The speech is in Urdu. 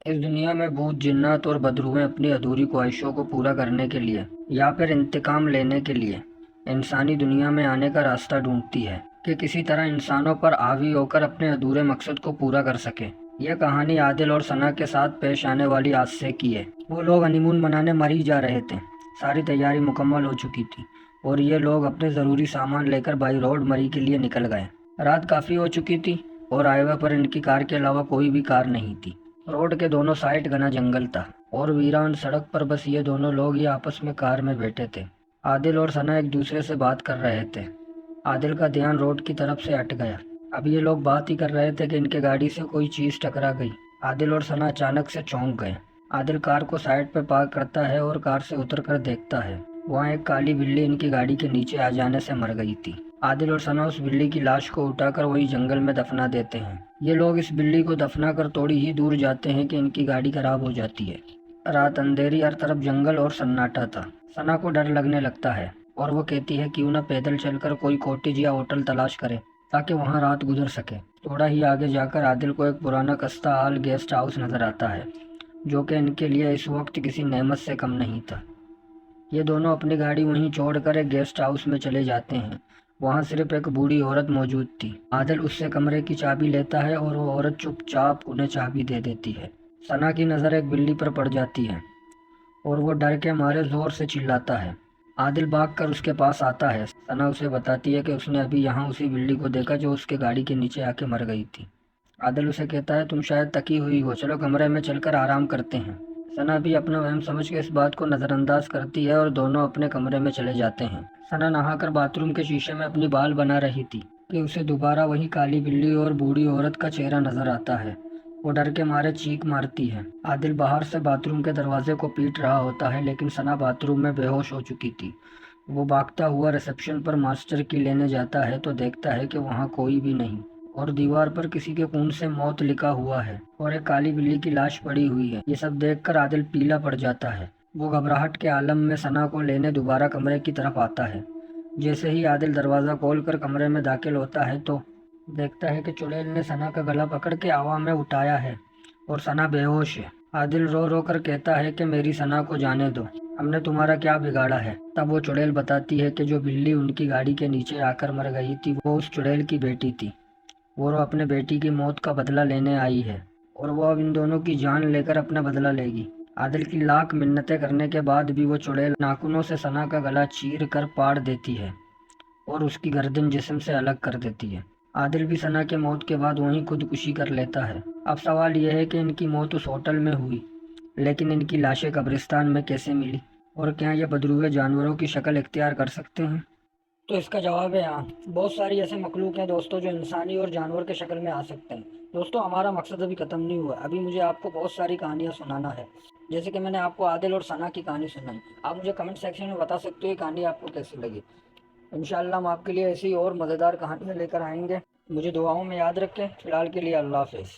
اس دنیا میں بھوت جنات اور بدروحیں اپنی ادھوری خواہشوں کو پورا کرنے کے لیے یا پھر انتقام لینے کے لیے انسانی دنیا میں آنے کا راستہ ڈھونڈتی ہے کہ کسی طرح انسانوں پر حاوی ہو کر اپنے ادھورے مقصد کو پورا کر سکے۔ یہ کہانی عادل اور ثنا کے ساتھ پیش آنے والی حادثے کی ہے۔ وہ لوگ ہنی مون منانے مری جا رہے تھے۔ ساری تیاری مکمل ہو چکی تھی اور یہ لوگ اپنے ضروری سامان لے کر بائی روڈ مری کے لیے نکل گئے۔ رات کافی ہو چکی تھی اور ہائی وے پر ان کی کار کے علاوہ کوئی بھی کار نہیں تھی۔ روڈ کے دونوں سائڈ گھنا جنگل تھا اور ویران سڑک پر بس یہ دونوں لوگ ہی آپس میں کار میں بیٹھے تھے۔ عادل اور ثنا ایک دوسرے سے بات کر رہے تھے۔ عادل کا دھیان روڈ کی طرف سے ہٹ گیا۔ اب یہ لوگ بات ہی کر رہے تھے کہ ان کے گاڑی سے کوئی چیز ٹکرا گئی۔ عادل اور ثنا اچانک سے چونک گئے۔ عادل کار کو سائڈ پہ پارک کرتا ہے اور کار سے اتر کر دیکھتا ہے وہاں ایک کالی بلی ان کی گاڑی کے نیچے آ جانے سے مر گئی تھی۔ عادل اور ثنا اس بلی کی لاش کو اٹھا کر وہی جنگل میں دفنا دیتے ہیں۔ یہ لوگ اس بلی کو دفنا کر تھوڑی ہی دور جاتے ہیں کہ ان کی گاڑی خراب ہو جاتی ہے۔ رات اندھیری، ہر طرف جنگل اور سناٹا تھا۔ ثنا کو ڈر لگنے لگتا ہے اور وہ کہتی ہے کیوں نہ پیدل چل کر کوئی کوٹیج یا ہوٹل تلاش کرے تاکہ وہاں رات گزر سکے۔ تھوڑا ہی آگے جا کر عادل کو ایک پرانا خستہ حال گیسٹ ہاؤس نظر آتا ہے جو کہ ان کے لیے اس وقت کسی نعمت سے کم نہیں تھا۔ یہ دونوں اپنی گاڑی وہیں چھوڑ کر ایک گیسٹ ہاؤس میں چلے جاتے ہیں۔ وہاں صرف ایک بوڑھی عورت موجود تھی۔ عادل اس سے کمرے کی چابی لیتا ہے اور وہ عورت چپ چاپ انہیں چابی دے دیتی ہے۔ ثنا کی نظر ایک بلی پر پڑ جاتی ہے اور وہ ڈر کے مارے زور سے چلاتا ہے۔ عادل بھاگ کر اس کے پاس آتا ہے۔ ثنا اسے بتاتی ہے کہ اس نے ابھی یہاں اسی بلی کو دیکھا جو اس کے گاڑی کے نیچے آ کے مر گئی تھی۔ عادل اسے کہتا ہے تم شاید تکی ہوئی ہو، چلو کمرے میں چل کر آرام کرتے ہیں۔ ثنا بھی اپنا وہم سمجھ کے اس بات کو نظر انداز کرتی ہے اور دونوں اپنے کمرے میں چلے جاتے ہیں۔ ثنا نہا کر باتھ روم کے شیشے میں اپنی بال بنا رہی تھی کہ اسے دوبارہ وہی کالی بلی اور بوڑھی عورت کا چہرہ نظر آتا ہے۔ وہ ڈر کے مارے چیخ مارتی ہے۔ عادل باہر سے باتھ روم کے دروازے کو پیٹ رہا ہوتا ہے لیکن ثنا باتھ روم میں بے ہوش ہو چکی تھی۔ وہ بھاگتا ہوا ریسیپشن پر ماسٹر کی لینے جاتا ہے تو دیکھتا ہے کہ وہاں کوئی بھی نہیں اور دیوار پر کسی کے خون سے موت لکھا ہوا ہے اور ایک کالی بلی کی لاش پڑی ہوئی ہے۔ یہ سب دیکھ کر عادل پیلا پڑ جاتا ہے۔ وہ گھبراہٹ کے عالم میں ثنا کو لینے دوبارہ کمرے کی طرف آتا ہے۔ جیسے ہی عادل دروازہ کھول کر کمرے میں داخل ہوتا ہے تو دیکھتا ہے کہ چڑیل نے ثنا کا گلا پکڑ کے ہوا میں اٹھایا ہے اور ثنا بے ہوش ہے۔ عادل رو رو کر کہتا ہے کہ میری ثنا کو جانے دو، ہم نے تمہارا کیا بگاڑا ہے؟ تب وہ چڑیل بتاتی ہے کہ جو بلی ان کی گاڑی کے نیچے آ کر مر گئی تھی وہ اس چڑیل کی بیٹی تھی۔ وہ اپنے بیٹی کی موت کا بدلہ لینے آئی ہے اور وہ اب ان دونوں کی جان لے کر اپنا بدلہ لے گی۔ عادل کی لاکھ منتیں کرنے کے بعد بھی وہ چڑیل ناخنوں سے ثنا کا گلا چیر کر پاڑ دیتی ہے اور اس کی گردن جسم سے الگ کر دیتی ہے۔ عادل بھی ثنا کے موت کے بعد وہیں خودکشی کر لیتا ہے۔ اب سوال یہ ہے کہ ان کی موت اس ہوٹل میں ہوئی لیکن ان کی لاشیں قبرستان میں کیسے ملی اور کیا یہ بدروحے جانوروں کی شکل اختیار کر سکتے ہیں؟ تو اس کا جواب ہے ہاں، بہت ساری ایسے مخلوق ہیں دوستوں جو انسانی اور جانور کے شکل میں آ سکتے ہیں۔ دوستوں ہمارا مقصد ابھی ختم نہیں ہوا، ابھی مجھے آپ کو بہت ساری کہانیاں سنانا ہے۔ جیسے کہ میں نے آپ کو عادل اور ثنا کی کہانی سنائی، آپ مجھے کمنٹ سیکشن میں بتا سکتے ہو یہ کہانی آپ کو کیسی لگی۔ انشاءاللہ ہم آپ کے لیے ایسی اور مزیدار کہانیاں لے کر آئیں گے۔ مجھے دعاؤں میں یاد رکھیں۔ فی الحال کے لیے اللہ حافظ۔